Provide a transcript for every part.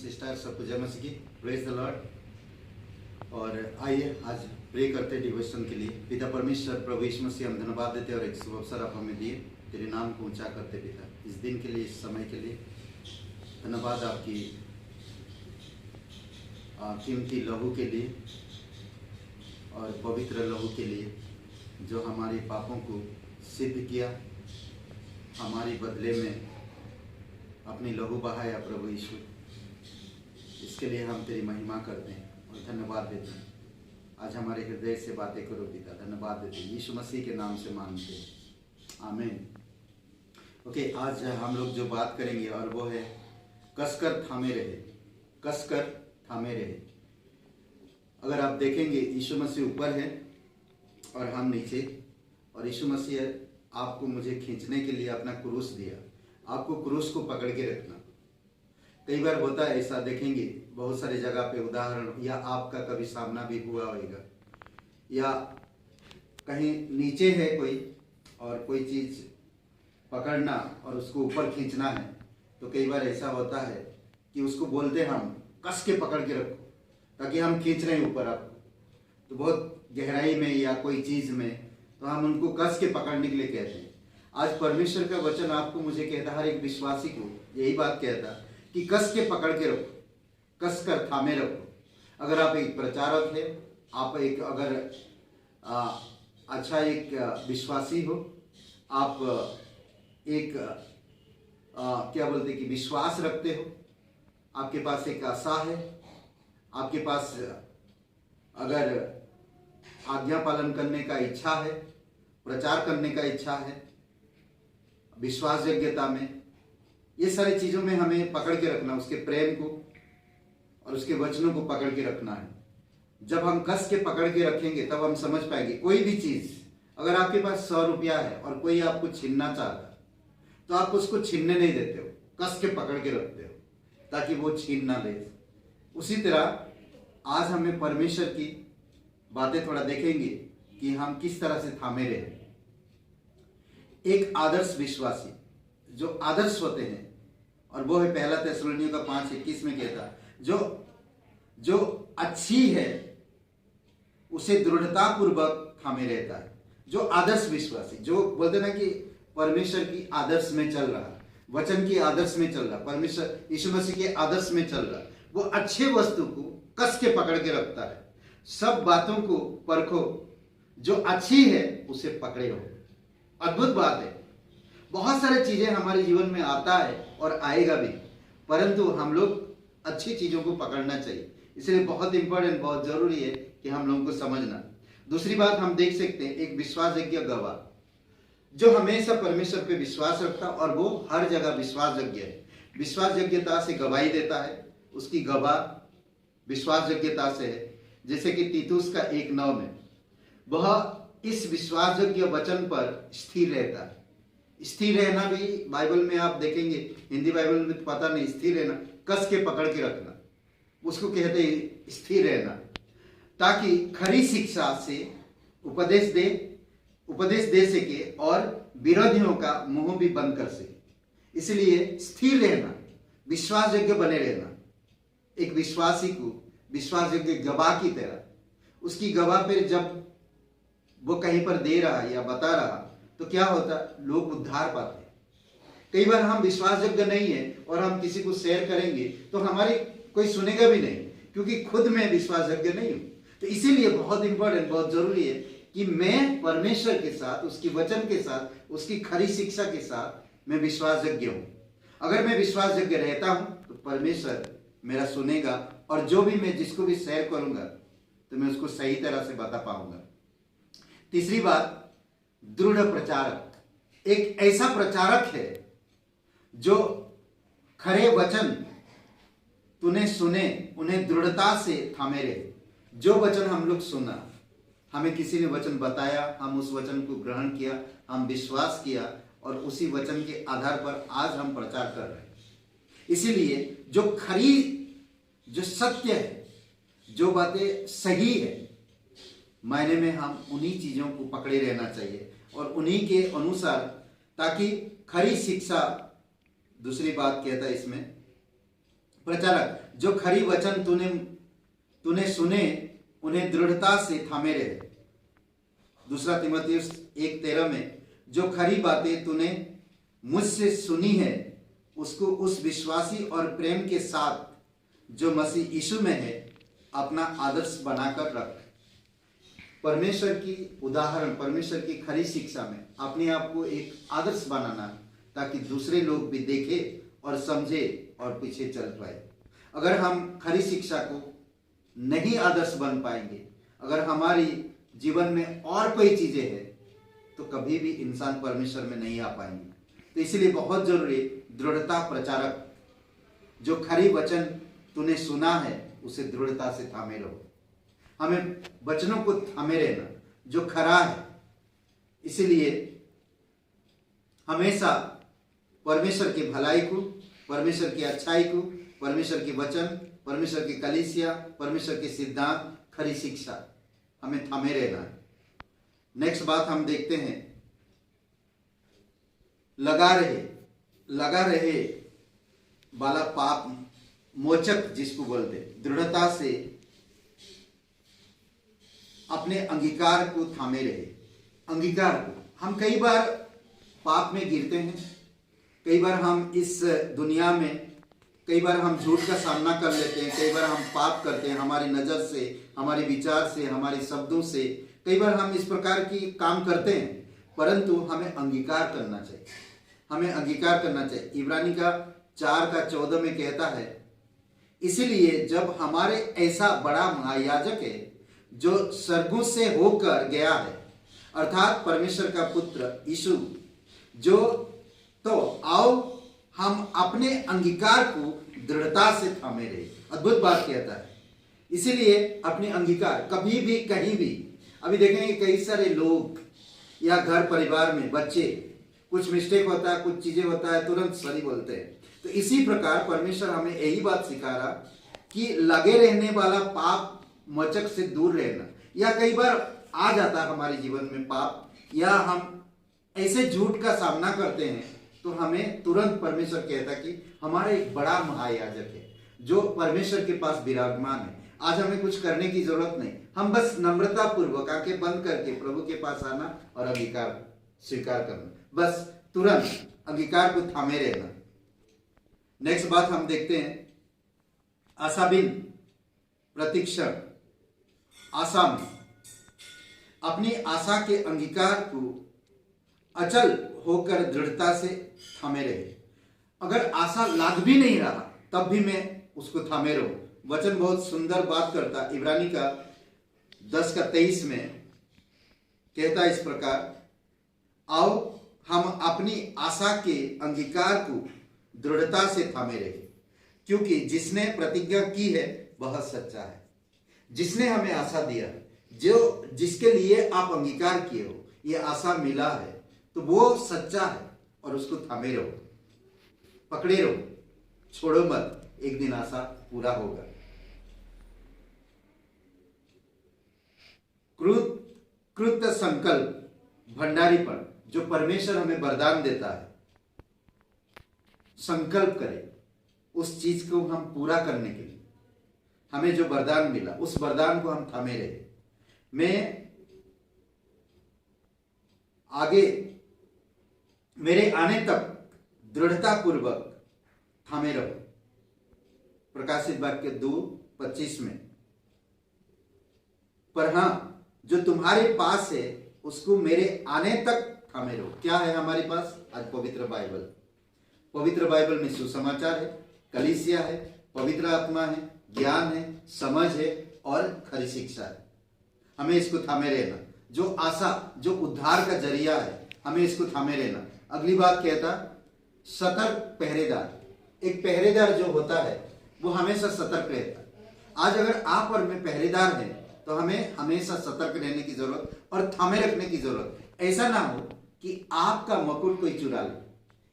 Sister सबको जय मसीह की, प्रेज द लॉर्ड। और आइए आज प्रे करते डिवोशन के लिए। पिता परमेश्वर प्रभु यीशु मसीह, हम धन्यवाद देते और एक शुभ अवसर आप हमें दिए, तेरे नाम को ऊंचा करते पिता, इस दिन के लिए, इस समय के लिए धन्यवाद। आपकी कीमती लहू के लिए और पवित्र लहू के लिए जो हमारे पापों को सिद्ध किया, हमारे बदले में अपनी लहू बहाया प्रभु यीशु, इसके लिए हम तेरी महिमा करते हैं और धन्यवाद देते हैं। आज हमारे हृदय से बातें करो पिता, धन्यवाद देते हैं, यीशु मसीह के नाम से मांगते हैं, आमीन। ओके, आज हम लोग जो बात करेंगे और वो है कसकर थामे रहे, कसकर थामे रहे। अगर आप देखेंगे यीशु मसीह ऊपर है और हम नीचे, और यीशु मसीह आपको मुझे खींचने के लिए अपना क्रूस दिया। आपको क्रूस को पकड़ के रखना। कई बार होता है ऐसा, देखेंगे बहुत सारे जगह पे उदाहरण, या आपका कभी सामना भी हुआ होगा, या कहीं नीचे है कोई और कोई चीज पकड़ना और उसको ऊपर खींचना है, तो कई बार ऐसा होता है कि उसको बोलते हम कस के पकड़ के रखो ताकि हम खींच रहे हैं ऊपर आपको, तो बहुत गहराई में या कोई चीज में, तो हम उनको कस के पकड़ने के लिए कहते हैं। आज परमेश्वर का वचन आपको मुझे कहता, हर एक विश्वासी को यही बात कहता कि कस के पकड़ के रखो, कस कर थामे रखो। अगर आप एक प्रचारक है, आप एक अगर अच्छा एक विश्वासी हो, आप एक क्या बोलते कि विश्वास रखते हो, आपके पास एक आशा है, आपके पास अगर आज्ञा पालन करने का इच्छा है, प्रचार करने का इच्छा है, विश्वास योग्यता में, ये सारी चीजों में हमें पकड़ के रखना, उसके प्रेम को और उसके वचनों को पकड़ के रखना है। जब हम कस के पकड़ के रखेंगे तब हम समझ पाएंगे। कोई भी चीज, अगर आपके पास 100 रुपया है और कोई आपको छीनना चाहता है, तो आप उसको छीनने नहीं देते हो, कस के पकड़ के रखते हो ताकि वो छीन ना ले। उसी तरह आज हमें परमेश्वर की बातें थोड़ा देखेंगे कि हम किस तरह से थामे रहे। एक आदर्श विश्वासी, जो आदर्श होते हैं, और वो है पहला थिस्सलुनीकियों का 5:21 में कहता, जो अच्छी है उसे दृढ़ता पूर्वक थामे रहता है। जो आदर्श विश्वासी, जो बोलते ना कि परमेश्वर की आदर्श में चल रहा, वचन की आदर्श में चल रहा, परमेश्वर यीशु मसीह के आदर्श में चल रहा, वो अच्छे वस्तु को कस के पकड़ के रखता है। सब बातों को परखो, जो अच्छी है उसे पकड़े हो। अद्भुत बात है। बहुत सारी चीजें हमारे जीवन में आता है और आएगा भी, परंतु हम लोग अच्छी चीजों को पकड़ना चाहिए। इसलिए बहुत इंपॉर्टेंट, बहुत जरूरी है कि हम लोगों को समझना। दूसरी बात हम देख सकते हैं, एक विश्वासयोग्य गवाह, जो हमेशा परमेश्वर पे विश्वास रखता और वो हर जगह विश्वासयोग्य है, विश्वासयोग्यता से गवाही देता है, उसकी गवाह विश्वासयोग्यता से है। जैसे कि तीतुस का 1:9 में, वह इस विश्वासयोग्य वचन पर स्थिर रहता है। स्थिर रहना भी बाइबल में आप देखेंगे, हिंदी बाइबल में तो पता नहीं, स्थिर रहना, कस के पकड़ के रखना, उसको कहते हैं स्थिर रहना, ताकि खरी शिक्षा से उपदेश दे सके और विरोधियों का मुंह भी बंद कर सके। इसलिए स्थिर रहना, विश्वासयोग्य बने रहना। एक विश्वासी को विश्वासयोग्य गवाह की तरह, उसकी गवाह पर जब वो कहीं पर दे रहा या बता रहा, तो क्या होता, लोग उद्धार पाते। कई बार हम विश्वासयोग्य नहीं है और हम किसी को शेयर करेंगे तो हमारी कोई सुनेगा भी नहीं, क्योंकि खुद मैं विश्वासयोग्य नहीं हूं। तो इसीलिए बहुत इंपॉर्टेंट, बहुत जरूरी है कि मैं परमेश्वर के साथ, उसकी वचन के साथ, उसकी खरी शिक्षा के साथ मैं विश्वासयोग्य हूं। अगर मैं विश्वासयोग्य रहता हूं तो परमेश्वर मेरा सुनेगा, और जो भी मैं जिसको भी शेयर करूंगा तो मैं उसको सही तरह से बता पाऊंगा। तीसरी बात, दृढ़ प्रचारक। एक ऐसा प्रचारक है जो खरे वचन तूने सुने, उन्हें दृढ़ता से थामे रहे। जो वचन हम लोग सुना, हमें किसी ने वचन बताया, हम उस वचन को ग्रहण किया, हम विश्वास किया, और उसी वचन के आधार पर आज हम प्रचार कर रहे हैं। इसीलिए जो खरी, जो सत्य है, जो बातें सही है, मायने में हम उन्हीं चीजों को पकड़े रहना चाहिए और उन्हीं के अनुसार, ताकि खरी शिक्षा। दूसरी बात कहता है इसमें प्रचारक जो खरी वचन तूने सुने उन्हें दृढ़ता से थामे रहे। दूसरा तीमुथियुस 1:13 में जो खरी बातें तूने मुझसे सुनी है उसको उस विश्वासी और प्रेम के साथ जो मसीह यीशु में है अपना आदर्श बनाकर रख। परमेश्वर की उदाहरण, परमेश्वर की खरी शिक्षा में अपने आप को एक आदर्श बनाना, ताकि दूसरे लोग भी देखें और समझे और पीछे चल पाए। अगर हम खरी शिक्षा को नहीं आदर्श बन पाएंगे, अगर हमारी जीवन में और कोई चीजें हैं, तो कभी भी इंसान परमेश्वर में नहीं आ पाएंगे। तो इसलिए बहुत जरूरी दृढ़ता। प्रचारक जो खरी वचन तूने सुना है उसे दृढ़ता से थामे रहो। हमें वचनों को थामे रहना जो खरा है। इसलिए हमेशा परमेश्वर की भलाई को, परमेश्वर की अच्छाई को, परमेश्वर के वचन, परमेश्वर की कलीसिया, परमेश्वर के सिद्धांत, खरी शिक्षा हमें थामे रहना है। नेक्स्ट बात हम देखते हैं, लगा रहे वाला पाप मोचक जिसको बोलते, दृढ़ता से अपने अंगीकार को थामे रहे। अंगीकार को हम कई बार पाप में गिरते हैं, कई बार हम इस दुनिया में कई बार हम झूठ का सामना कर लेते हैं, कई बार हम पाप करते हैं हमारी नजर से, हमारे विचार से, हमारे शब्दों से। कई बार हम इस प्रकार की काम करते हैं, परंतु हमें अंगीकार करना चाहिए। हमें अंगीकार करना चाहिए। इब्रानी का 4:14 में कहता है, इसीलिए जब हमारे ऐसा बड़ा महायाजक है जो स्वर्गों से होकर गया है, अर्थात परमेश्वर का पुत्र यीशु, तो आओ हम अपने अंगीकार को दृढ़ता से थामे रहे। अद्भुत बात कहता है। इसीलिए अपने अंगीकार कभी भी कहीं भी, अभी देखेंगे कई सारे लोग या घर परिवार में बच्चे, कुछ मिस्टेक होता है, कुछ चीजें होता है, तुरंत सॉरी बोलते हैं। तो इसी प्रकार परमेश्वर हमें यही बात सिखा रहा कि लगे रहने वाला पाप मोचक से दूर रहना। या कई बार आ जाता है हमारे जीवन में पाप, या हम ऐसे झूठ का सामना करते हैं, तो हमें तुरंत परमेश्वर कहता कि हमारा एक बड़ा महायाजक है जो परमेश्वर के पास विराजमान है। आज हमें कुछ करने की जरूरत नहीं, हम बस नम्रता पूर्वक आंखें बंद करके प्रभु के पास आना और अंगीकार स्वीकार करना, बस तुरंत अंगीकार को थामे रहना। नेक्स्ट बात हम देखते हैं, आशाबिन प्रतीक्षण। आशा में अपनी आशा के अंगीकार को अचल होकर दृढ़ता से थामे रहे। अगर आशा लाग भी नहीं रहा तब भी मैं उसको थामे रहूं। वचन बहुत सुंदर बात करता, इब्रानी का 10:23 में कहता इस प्रकार, आओ हम अपनी आशा के अंगीकार को दृढ़ता से थामे रहे, क्योंकि जिसने प्रतिज्ञा की है वह सच्चा है। जिसने हमें आशा दिया, जो जिसके लिए आप अंगीकार किए हो, ये आशा मिला है, तो वो सच्चा है और उसको थामे रहो, पकड़े रहो, छोड़ो मत, एक दिन आशा पूरा होगा। कृत संकल्प, भंडारीपन, जो परमेश्वर हमें वरदान देता है, संकल्प करें उस चीज को हम पूरा करने के लिए। हमें जो वरदान मिला उस वरदान को हम थामे रहे। मैं आगे मेरे आने तक दृढ़ता पूर्वक थामे रहो। प्रकाशित वाक्य 2:25 में, पर हां जो तुम्हारे पास है उसको मेरे आने तक थामे रहो। क्या है हमारे पास? आज पवित्र बाइबल। पवित्र बाइबल में सुसमाचार है, कलीसिया है, पवित्र आत्मा है, ज्ञान है, समझ है और खरी शिक्षा है। हमें इसको थामे रहना। जो आशा, जो उद्धार का जरिया है, हमें इसको थामे रहना। अगली बात कहता, सतर्क पहरेदार। एक पहरेदार जो होता है वो हमेशा सतर्क रहता है। आज अगर आप और मैं पहरेदार हैं तो हमें हमेशा सतर्क रहने की जरूरत और थामे रखने की जरूरत। ऐसा ना हो कि आपका मुकुट कोई चुरा ले।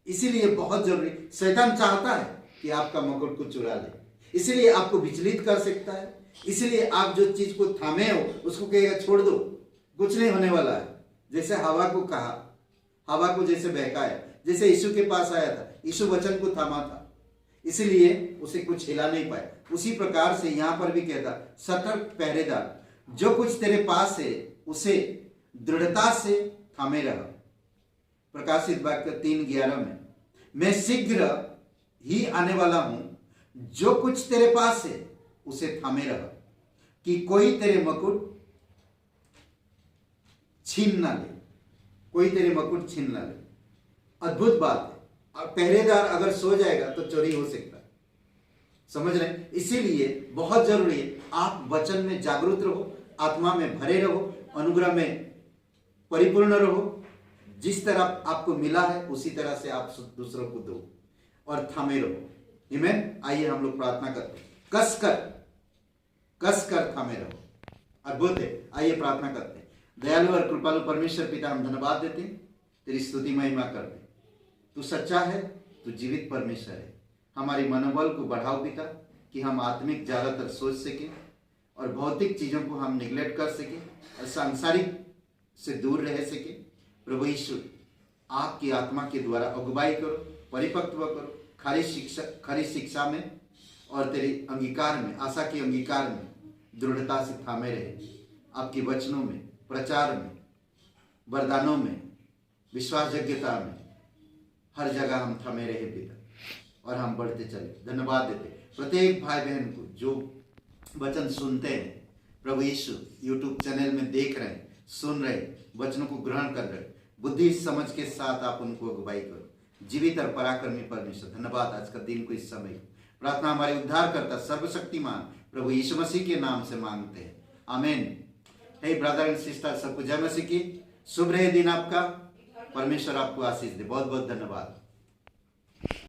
इसीलिए बहुत जरूरी, शैतान चाहता है कि आपका मुकुट को चुरा ले, इसीलिए आपको विचलित कर सकता है। इसीलिए आप जो चीज को थामे हो उसको कहेगा छोड़ दो, कुछ नहीं होने वाला है। जैसे हवा को कहा, हवा को जैसे बहकाया, जैसे यीशु के पास आया था, यीशु वचन को थामा था, इसलिए उसे कुछ हिला नहीं पाए। उसी प्रकार से यहां पर भी कहता, सतर्क पहरेदार, जो कुछ तेरे पास है उसे दृढ़ता से थामे रह। प्रकाशित वाक्य 3:11 में, मैं शीघ्र ही आने वाला हूं, जो कुछ तेरे पास है उसे थामे रह, कि कोई तेरे मुकुट छीन ना ले, कोई तेरे मुकुट छीन ना ले। अद्भुत बात है। और पहरेदार अगर सो जाएगा तो चोरी हो सकता है, समझ रहे हैं? इसीलिए बहुत जरूरी है आप वचन में जागरूक रहो, आत्मा में भरे रहो, अनुग्रह में परिपूर्ण रहो। जिस तरह आपको मिला है उसी तरह से आप दूसरों को दो और थामे रहो। आमीन। आइए हम लोग प्रार्थना करते हैं। कस कर थामे रहो। अद्भुत है। आइए प्रार्थना करते हैं। दयालु और कृपालु परमेश्वर पिता, हम धन्यवाद देते हैं, तेरी स्तुति महिमा करते हैं। तू सच्चा है, तू जीवित परमेश्वर है। हमारी मनोबल को बढ़ाओ पिता, कि हम आत्मिक ज्यादातर सोच सके और भौतिक चीजों को हम निगलेक्ट कर सके और सांसारिक से दूर रह सके। प्रभु यीशु, आपकी आत्मा के द्वारा अगुवाई करो, परिपक्व करो, खरी शिक्षा में और तेरे अंगीकार में, आशा के अंगीकार में दृढ़ता से थामे रहे। आपके वचनों में, प्रचार में, वरदानों में, विश्वास योग्यता में, हर जगह हम थमे रहे पिता, और हम बढ़ते चले। धन्यवाद देते प्रत्येक भाई बहन को जो वचन सुनते हैं। प्रभु यीशु, यूट्यूब चैनल में देख रहे हैं, सुन रहे, वचनों को ग्रहण कर रहे, बुद्धि समझ के साथ आप उनको अगुवाई करो। जीवित और पराक्रमी परमेश्वर, धन्यवाद आज का दिन को, इस समय प्रार्थना हमारे उद्धार करता सर्वशक्तिमान प्रभु यीशु मसीह के नाम से मांगते हैं, आमीन। हे ब्रदर एंड सिस्टर, सबको जय मसीह की। शुभ रहे दिन आपका, परमेश्वर आपको आशीष दे। बहुत बहुत धन्यवाद।